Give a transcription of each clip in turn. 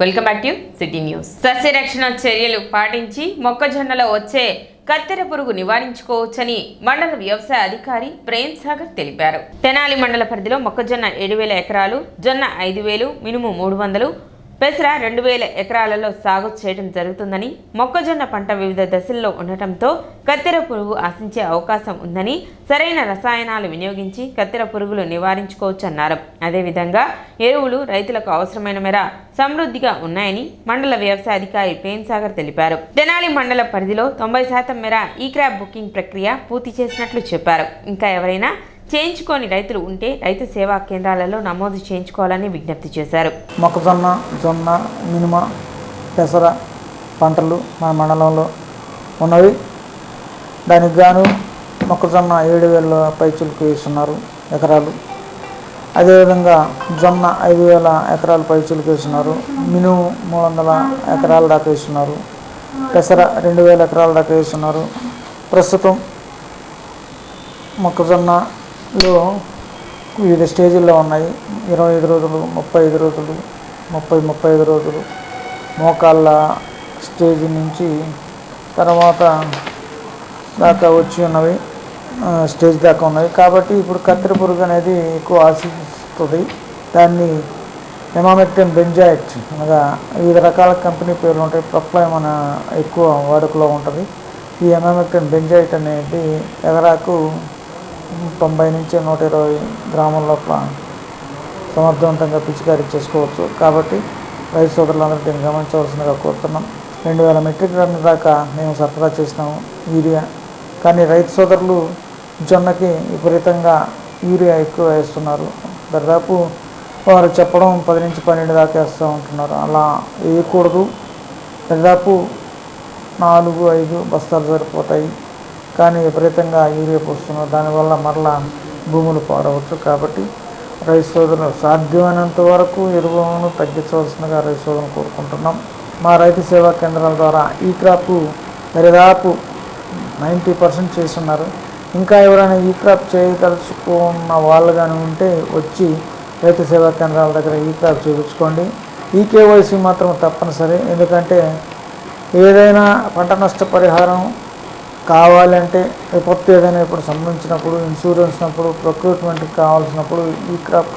Welcome back to city news. సస్యరక్షణ చర్యలు పాటించి మొక్కజొన్నలో వచ్చే కత్తెర పురుగు నివారించుకోవచ్చని మండల వ్యవసాయ అధికారి ప్రేమ్ సాగర్ తెలిపారు. తెనాలి మండల పరిధిలో మొక్కజొన్న 7,000 ఎకరాలు, జొన్న 5,000, మినుము 300, పెసర 2,000 ఎకరాలలో సాగు చేయడం జరుగుతుందని, మొక్కజొన్న పంట వివిధ దశల్లో ఉండటంతో కత్తెర పురుగు ఆశించే అవకాశం ఉందని సరైన రసాయనాలు వినియోగించి కత్తెర పురుగులు నివారించుకోవచ్చన్నారు. అదేవిధంగా ఎరువులు రైతులకు అవసరమైన మేర సమృద్ధిగా ఉన్నాయని మండల వ్యవసాయ అధికారి ప్రేమ్ సాగర్ తెలిపారు. తెనాలి మండల పరిధిలో 90% మేర ఈ క్రాప్ బుకింగ్ ప్రక్రియ పూర్తి చేసినట్లు చెప్పారు. ఇంకా ఎవరైనా చేయించుకొని రైతులు ఉంటే రైతు సేవా కేంద్రాలలో నమోదు చేయించుకోవాలని విజ్ఞప్తి చేశారు. మొక్కజొన్న, జొన్న, మినుమ, పెసర పంటలు మన మండలంలో ఉన్నవి. దానికి గాను మొక్కజొన్న 7,000 పైచులకు వేస్తున్నారు ఎకరాలు. అదేవిధంగా జొన్న 5,000 ఎకరాల పైచులకు వేస్తున్నారు. మినుము 300 ఎకరాల దాకా వేస్తున్నారు. పెసర 2,000 ఎకరాల దాకా వేస్తున్నారు. ప్రస్తుతం మొక్కజొన్నలో వివిధ స్టేజీల్లో ఉన్నాయి. 25 రోజులు, 35 రోజులు, 35 రోజులు, మోకాళ్ళ స్టేజ్ నుంచి తర్వాత దాకా వచ్చి ఉన్నవి, స్టేజ్ దాకా ఉన్నవి. కాబట్టి ఇప్పుడు కత్తెర పురుగు అనేది ఎక్కువ ఆశిస్తుంది. దాన్ని ఎమామెక్టిన్ బెంజాయిట్ అనగా వివిధ రకాల కంపెనీ పేర్లు ఉంటాయి. ప్రొప్లైమ్ మన ఎక్కువ వాడుకలో ఉంటుంది. ఈ ఎమామెక్టిన్ బెంజాయిట్ అనేది ఎకరాకు 90 నుంచి 120 గ్రాముల లోపల సమర్థవంతంగా పిచికారీ చేసుకోవచ్చు. కాబట్టి రైతు సోదరులందరూ దీన్ని గమనించవలసిందిగా కోరుతున్నాం. 2,000 మెట్రిక్ టన్నుల దాకా మేము సరఫరా చేసినాము యూరియా. కానీ రైతు సోదరులు జొన్నకి విపరీతంగా యూరియా ఎక్కువ వేస్తున్నారు. దాదాపు వారు చెప్పడం 10 నుంచి 12 దాకా వేస్తూ ఉంటున్నారు. అలా వేయకూడదు. దాదాపు 4-5 బస్తాలు సరిపోతాయి. కానీ విపరీతంగా యూరియా పోస్తున్నారు. దానివల్ల మరలా భూములు పాడవచ్చు. కాబట్టి రైతు సోదరులు సాధ్యమైనంత వరకు ఎరువులను తగ్గించవలసిందిగా రైతు సోదరులను కోరుకుంటున్నాం. మా రైతు సేవా కేంద్రాల ద్వారా ఈ క్రాప్ దాదాపు 90% చేస్తున్నారు. ఇంకా ఎవరైనా ఈ క్రాప్ చేయదలుచుకున్న వాళ్ళు కానీ ఉంటే వచ్చి రైతు సేవా కేంద్రాల దగ్గర ఈ క్రాప్ చేయించుకోండి. ఈ కేవైసీ మాత్రం తప్పనిసరి. ఎందుకంటే ఏదైనా పంట నష్ట పరిహారం కావాలంటే విపత్తు ఏదైనా ఇప్పుడు సంబంధించినప్పుడు, ఇన్సూరెన్స్ అప్పుడు, ప్రొక్యూర్మెంట్కి కావాల్సినప్పుడు ఈ క్రాప్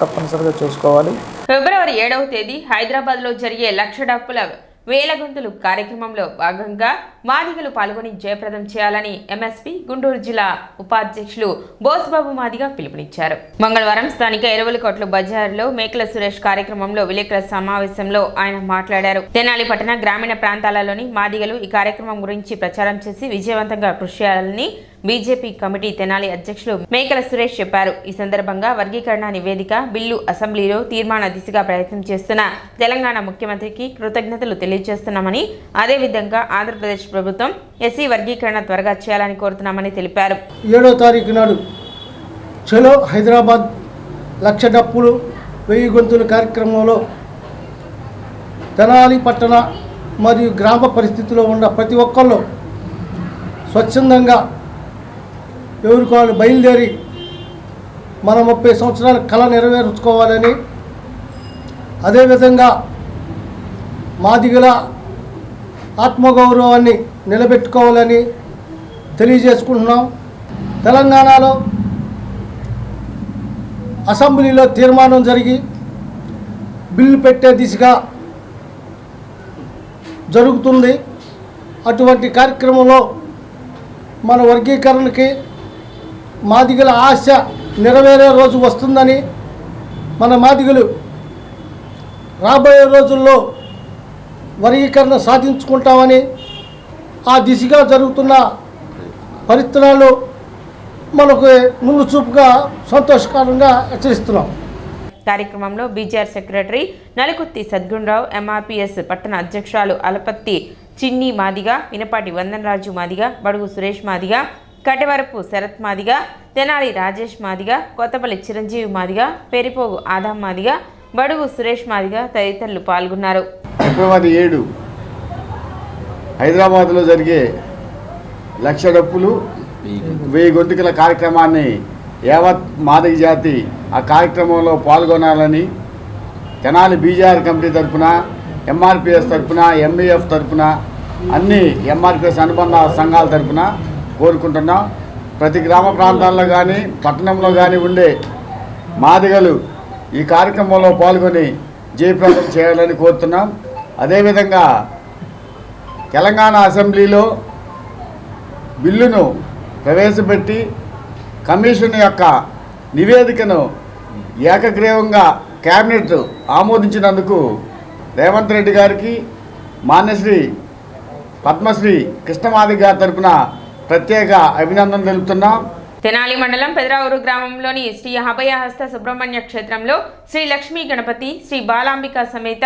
తప్పనిసరిగా చేసుకోవాలి. ఫిబ్రవరి 7వ తేదీ హైదరాబాద్లో జరిగే 1,00,000 డప్పుల వేల గొంతులు కార్యక్రమంలో భాగంగా మాదిగలు పాల్గొని జయప్రదం చేయాలని ఎంఎస్పీ గుంటూరు జిల్లా ఉపాధ్యక్షులు బోస్బాబు మాదిగ పిలుపునిచ్చారు. మంగళవారం స్థానిక ఎరువులకోట్ల బజార్లో మేకల సురేష్ కార్యక్రమంలో విలేకరుల సమావేశంలో ఆయన మాట్లాడారు. తెనాలి పట్టణ గ్రామీణ ప్రాంతాలలోని మాదిగలు ఈ కార్యక్రమం గురించి ప్రచారం చేసి విజయవంతంగా కృషి చేయాలని బీజేపీ కమిటీ తెనాలి అధ్యక్షులు మేకల సురేష్ చెప్పారు. ఈ సందర్భంగా వర్గీకరణ నివేదిక బిల్లు అసెంబ్లీలో తీర్మాన దిశగా ప్రయత్నం చేస్తున్న తెలంగాణ ముఖ్యమంత్రికి కృతజ్ఞతలు తెలియజేస్తున్నామని, అదేవిధంగా ఆంధ్రప్రదేశ్ ప్రభుత్వం ఎస్సీ వర్గీకరణ త్వరగా చేయాలని కోరుతున్నామని తెలిపారు. 7వ తారీఖు నాడు చలో హైదరాబాద్ 1,00,000 డప్పులు 1000 గొంతుల కార్యక్రమంలో తెనాలి పట్టణ మరియు గ్రామ పరిస్థితిలో ఉన్న ప్రతి ఒక్కళ్ళు స్వచ్ఛందంగా ఎవరికి వాళ్ళు బయలుదేరి మన 30 సంవత్సరాల కళ నెరవేర్చుకోవాలని, అదేవిధంగా మాదిగల ఆత్మగౌరవాన్ని నిలబెట్టుకోవాలని తెలియజేసుకుంటున్నాం. తెలంగాణలో అసెంబ్లీలో తీర్మానం జరిగి బిల్లు పెట్టే దిశగా జరుగుతుంది. అటువంటి కార్యక్రమంలో మన వర్గీకరణకి మాదిగల ఆశ నెరవేరే రోజు వస్తుందని, మన మాదిగలు రాబోయే రోజుల్లో వర్గీకరణ సాధించుకుంటామని, ఆ దిశగా జరుగుతున్న పరిస్థితులను మనకు ముందు చూపుగా సంతోషకరంగా హెచ్చరిస్తున్నాం. కార్యక్రమంలో బీజేఆర్ సెక్రటరీ నలుకుత్తి సద్గుణరావు, ఎంఆర్పీఎస్ పట్టణ అధ్యక్షురాలు అలపత్తి చిన్ని మాదిగ, వినపాటి వందనరాజు మాదిగ, బడుగు సురేష్ మాదిగ, కటవరపు శరత్ మాదిగ, తెనాలి రాజేష్ మాదిగ, కొత్తపల్లి చిరంజీవి మాదిగ, పెరిపోగు ఆదాం మాదిగ, బడుగు సురేష్ మాదిగ తదితరులు పాల్గొన్నారు. ఫిబ్రవరి 7 హైదరాబాద్లో జరిగే 1,00,000 డప్పులు 1000 గొంతుకల కార్యక్రమాన్ని యావత్ మాదిగ జాతి ఆ కార్యక్రమంలో పాల్గొనాలని తెనాలి బీజేఆర్ కమిటీ తరఫున ఎంఆర్పిఎస్ తరఫున, ఎంఈఎఫ్ తరఫున, అన్ని ఎంఆర్పిఎస్ అనుబంధ సంఘాల తరఫున కోరుకుంటున్నాం. ప్రతి గ్రామ ప్రాంతాల్లో కానీ పట్టణంలో కానీ ఉండే మాదిగలు ఈ కార్యక్రమంలో పాల్గొని జయప్రదం చేయాలని కోరుతున్నాం. అదేవిధంగా తెలంగాణ అసెంబ్లీలో బిల్లును ప్రవేశపెట్టి కమిషన్ యొక్క నివేదికను ఏకగ్రీవంగా కేబినెట్ ఆమోదించినందుకు రేవంత్ రెడ్డి గారికి, మాన్యశ్రీ పద్మశ్రీ కృష్ణమాది గారి తరఫున ప్రత్యేక అభినందనలు తెలుపుతున్నాం. తెనాలి మండలం పెదరావూరు గ్రామంలోని శ్రీ అభయహస్త సుబ్రహ్మణ్య క్షేత్రంలో శ్రీ లక్ష్మీ గణపతి, శ్రీ బాలాంబిక సమేత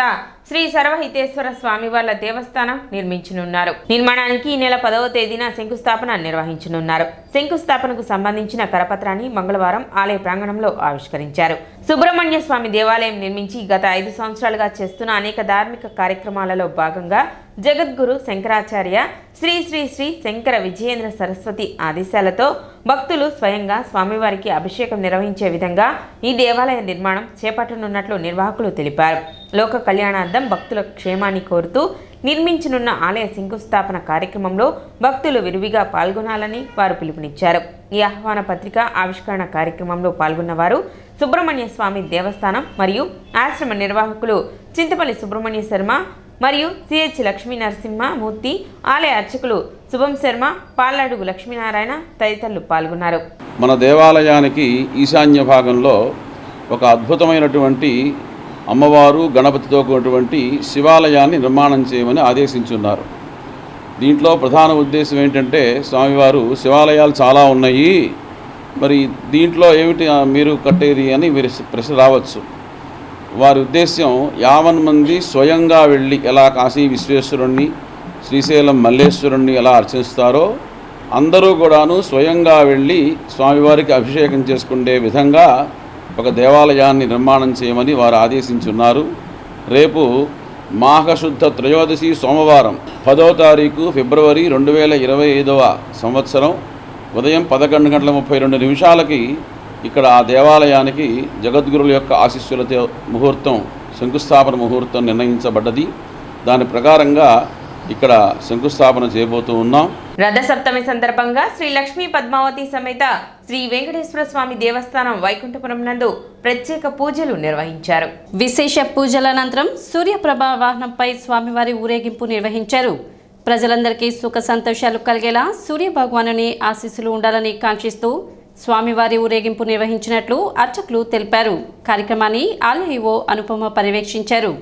శ్రీ సర్వహితేశ్వర స్వామివార్ల దేవస్థానం నిర్మించనున్నారు. నిర్మాణానికి ఈ నెల 10వ తేదీన శంకుస్థాపన నిర్వహించనున్నారు. శంకుస్థాపనకు సంబంధించిన కరపత్రాన్ని మంగళవారం ఆలయ ప్రాంగణంలో ఆవిష్కరించారు. సుబ్రహ్మణ్య స్వామి దేవాలయం నిర్మించి గత 5 సంవత్సరాలుగా చేస్తున్న అనేక ధార్మిక కార్యక్రమాలలో భాగంగా జగద్గురు శంకరాచార్య శ్రీ శ్రీ శ్రీ శంకర విజయేంద్ర సరస్వతి ఆదేశాలతో భక్తులు స్వయంగా స్వామివారికి అభిషేకం నిర్వహించే విధంగా ఈ దేవాలయ నిర్మాణం చేపట్టనున్నట్లు నిర్వాహకులు తెలిపారు. లోక కళ్యాణార్థం భక్తుల క్షేమాన్ని కోరుతూ నిర్మించనున్న ఆలయ శంకుస్థాపన కార్యక్రమంలో భక్తులు విరివిగా పాల్గొనాలని వారు పిలుపునిచ్చారు. ఈ ఆహ్వాన పత్రిక ఆవిష్కరణ కార్యక్రమంలో పాల్గొన్న వారు సుబ్రహ్మణ్య స్వామి దేవస్థానం మరియు ఆశ్రమ నిర్వాహకులు చింతపల్లి సుబ్రహ్మణ్య శర్మ మరియు సిహెచ్ లక్ష్మీ నరసింహమూర్తి, ఆలయ అర్చకులు శుభం శర్మ, పాలడుగు లక్ష్మీనారాయణ తదితరులు పాల్గొన్నారు. మన దేవాలయానికి ఈశాన్య భాగంలో ఒక అద్భుతమైనటువంటి అమ్మవారు గణపతితో కూడినటువంటి శివాలయాన్ని నిర్మాణం చేయమని ఆదేశించున్నారు. దీంట్లో ప్రధాన ఉద్దేశం ఏంటంటే, స్వామివారు శివాలయాలు చాలా ఉన్నాయి, మరి దీంట్లో ఏమిటి మీరు కట్టేది అని మీరు ప్రశ్న రావచ్చు. వారి ఉద్దేశ్యం 50 మంది స్వయంగా వెళ్ళి ఎలా కాశీ విశ్వేశ్వరుణ్ణి, శ్రీశైలం మల్లేశ్వరుణ్ణి ఎలా అర్చిస్తారో అందరూ కూడాను స్వయంగా వెళ్ళి స్వామివారికి అభిషేకం చేసుకునే విధంగా ఒక దేవాలయాన్ని నిర్మాణం చేయమని వారు ఆదేశించున్నారు. రేపు మాఘశుద్ధ త్రయోదశి సోమవారం 10వ తారీఖు ఫిబ్రవరి 2025వ సంవత్సరం ఉదయం 11:32 ఇక్కడ ఆ దేవాలయానికి జగద్గురుల యొక్క ఆశీస్సులతో ముహూర్తం, శంకుస్థాపన ముహూర్తం నిర్ణయించబడ్డది. దాని ప్రకారంగా ఇక్కడ శంకుస్థాపన చేయబోతూ ఉన్నాం. రథసప్తమి సందర్భంగా శ్రీ లక్ష్మీ పద్మావతి సమేత శ్రీ వెంకటేశ్వర స్వామి దేవస్థానం వైకుంఠపురం నందు ప్రత్యేక పూజలు నిర్వహించారు. విశేష పూజల అనంతరం సూర్యప్రభ వాహనంపై స్వామివారి ఊరేగింపు నిర్వహించారు. ప్రజలందరికీ సుఖ సంతోషాలు కలిగేలా సూర్య భగవానుని ఆశీస్సులు ఉండాలని కాంక్షిస్తూ స్వామివారి ఊరేగింపు నిర్వహించినట్లు అర్చకులు తెలిపారు. కార్యక్రమాన్ని ఆలయ ఈవో అనుపమ పర్యవేక్షించారు.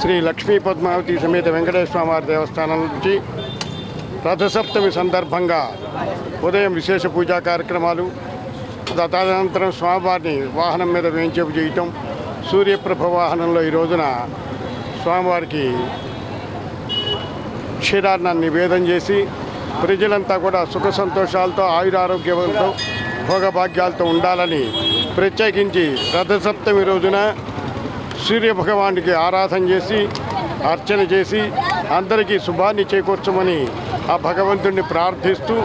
శ్రీ లక్ష్మీ పద్మావతి సమేత వెంకటేశ్వర వారి దేవస్థానం నుంచి రథసప్తమి సందర్భంగా ఉదయం విశేష పూజా కార్యక్రమాలు, తదనంతరం స్వామివారిని వాహనం మీద వేయించేపు చేయటం, సూర్యప్రభ వాహనంలో ఈ రోజున స్వామివారికి క్షీరాన్నాన్ని నివేదన చేసి ప్రజలంతా కూడా సుఖ సంతోషాలతో ఆయురారోగ్యంతో భోగభాగ్యాలతో ఉండాలని ప్రత్యేకించి రథసప్తమి రోజున సూర్యభగవానికి ఆరాధన చేసి అర్చన చేసి అందరికీ శుభాన్ని చేకూర్చమని ఆ భగవంతుడిని ప్రార్థిస్తూ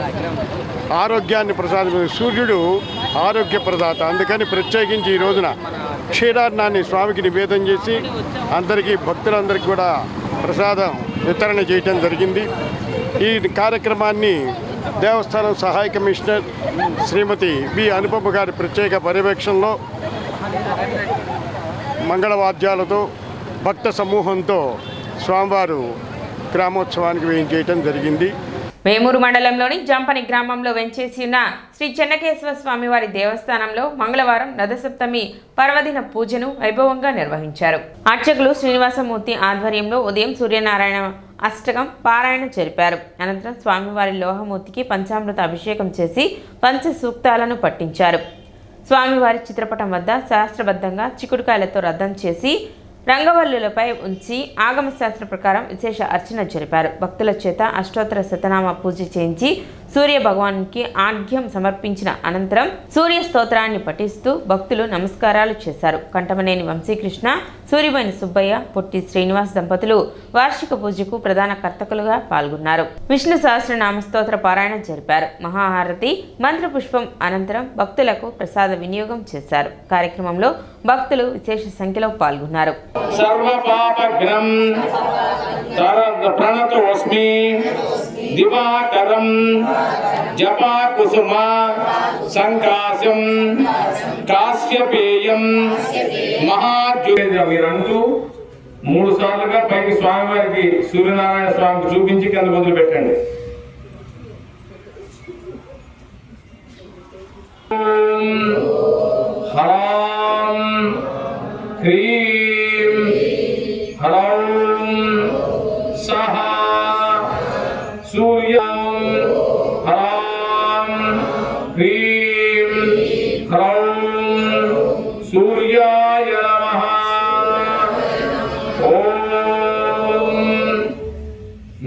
ఆరోగ్యాన్ని ప్రసాదించే సూర్యుడు ఆరోగ్య ప్రదాత. అందుకని ప్రత్యేకించి ఈ రోజున క్షీరాన్నాన్ని స్వామికి నివేదన చేసి అందరికీ భక్తులందరికీ కూడా ప్రసాదం వితరణ చేయటం జరిగింది. ఈ కార్యక్రమాన్ని దేవస్థానం సహాయ కమిషనర్ శ్రీమతి వి అనుపమ గారి ప్రత్యేక పర్యవేక్షణలో మంగళవాద్యాలతో భక్త సమూహంతో స్వామివారు గ్రామోత్సవానికి వేయించేయటం జరిగింది. వేమూరు మండలంలోని జంపని గ్రామంలో వెంచేసి ఉన్న శ్రీ చెన్నకేశ్వర స్వామివారి దేవస్థానంలో మంగళవారం రథసప్తమి పర్వదిన పూజను వైభవంగా నిర్వహించారు. అర్చకులు శ్రీనివాసమూర్తి ఆధ్వర్యంలో ఉదయం సూర్యనారాయణ అష్టకం పారాయణ జరిపారు. అనంతరం స్వామివారి లోహమూర్తికి పంచామృత అభిషేకం చేసి పంచ సూక్తాలను పట్టించారు. స్వామివారి చిత్రపటం వద్ద శాస్త్రబద్ధంగా చిక్కుడుకాయలతో రథం చేసి రంగవల్లులపై ఉంచి ఆగమ శాస్త్ర ప్రకారం విశేష అర్చన జరిపారు. భక్తుల చేత అష్టోత్తర శతనామ పూజ చేయించి సూర్య భగవానునికి ఆర్ఘ్యం సమర్పించిన అనంతరం సూర్య స్తోత్రాన్ని పఠిస్తూ భక్తులు నమస్కారాలు చేశారు. కంటమనేని వంశీకృష్ణ, సూర్యబోయిన సుబ్బయ్య, పొట్టి శ్రీనివాస్ దంపతులు వార్షిక పూజకు ప్రధాన కర్తకులుగా పాల్గొన్నారు. విష్ణు సహస్రనామ స్తోత్ర పారాయణ జరిపారు. మహాహారతి, మంత్రపుష్పం అనంతరం భక్తులకు ప్రసాద వినియోగం చేశారు. కార్యక్రమంలో భక్తులు విశేష సంఖ్యలో పాల్గొన్నారు. సర్వపాపగ్నం ప్రణతోస్మి దివాకరం జపాకుసుమ సంకాశం కాశ్యపేయం మీరంటూ 3 సార్లుగా పైకి స్వామివారికి సూర్యనారాయణ స్వామికి చూపించి కింద మొదలు పెట్టండి. హరాం హ్రీం హరౌం సహ సూర్యం హరాం హ్రీం హరౌం సూర్యాయ నమః. ఓం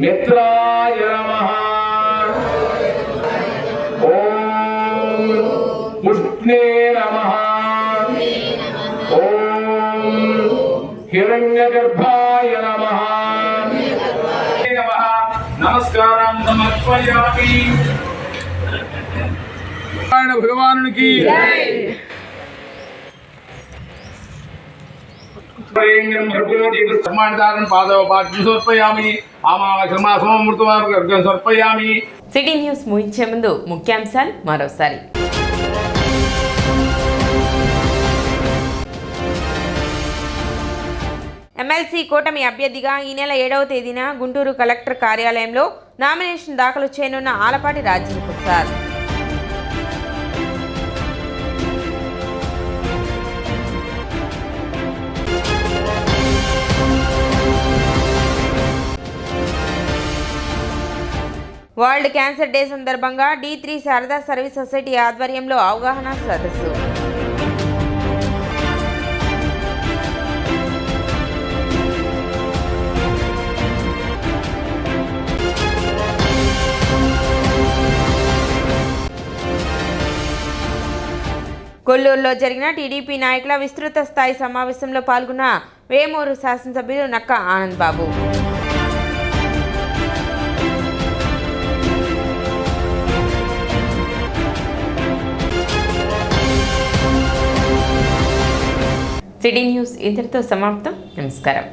మిత్రాయ నమః. ఓం పుష్ణే నమః. ఓం హిరణ్యగర్భాయ నమః. నమస్కారం సమర్పయామి. భగవానునికి సమర్పయామి. సమర్పయామి. సిటీ న్యూస్ ముగించే ముందు ముఖ్యాంశాలు మరోసారి. ఎమ్మెల్సీ కూటమి అభ్యర్థిగా ఈ నెల 7వ తేదీన గుంటూరు కలెక్టర్ కార్యాలయంలో నామినేషన్ దాఖలు చేయనున్న Alapati Rajendra Prasad. World cancer day సందర్భంగా D3 శారదా సర్వీస్ సొసైటీ ఆధ్వర్యంలో అవగాహన సదస్సు. కొల్లూరులో జరిగిన టీడీపీ నాయకుల విస్తృత స్థాయి సమావేశంలో పాల్గొన్న వేమూరు శాసనసభ్యులు నక్క ఆనంద్ బాబు. సిటీ న్యూస్ ఇంతటితో సమాప్తం. నమస్కారం.